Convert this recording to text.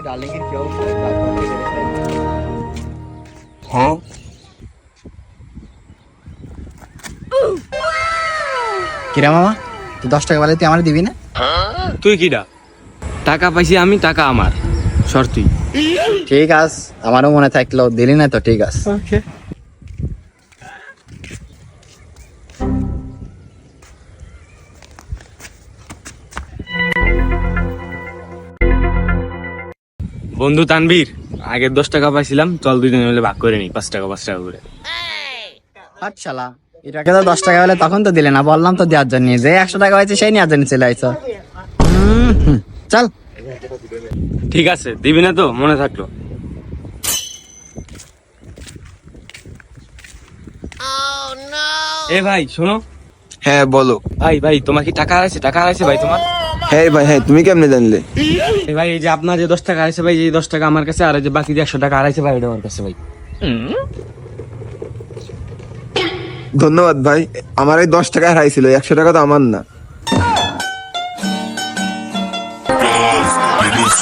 Darling এর কি অবস্থা? হ্যাঁ কিরা মামা, তুই 10 টাকা বলে তুই আমার দিবি না? তুই কিডা? টাকা পাইছি আমি, টাকা আমার, শর্তুই। ঠিক আছে, আমারও মনে থাকলো, দিলি না তো ঠিক আছে। বন্ধু তানভীর, আগের 10 টাকা পাইছিলাম, চল দুজনে মিলে ভাগ করে নি, 5 টাকা 5 টাকা করে। আচ্ছা, এটাকে তো 10 টাকা বলে তখন তো দিলে না, বললাম তো দেওয়ার জন্য, যে 100 টাকা হয়েছে সেই নেওয়ার জন্য চলে আইছো। চল। ঠিক আছে, দিবি না তো? মনে থাকলো। এ ভাই শোনো। হ্যাঁ বলো। ভাই ভাই, তোমার কি টাকা আছে? টাকা আছে ভাই তোমার? হ্যাঁ ভাই, হ্যাঁ তুমি কেমনে জানলে? এ ভাই, এই যে আপনার যে 10 টাকা আছে ভাই, এই 10 টাকা আমার কাছে, আর এই যে বাকি যে 100 টাকা আছে ভাই, ওটা আমার কাছে ভাই। ধন্যবাদ ভাই, আমার এই 10 টাকা হারাইছিল, 100 টাকা তো আমার না। It is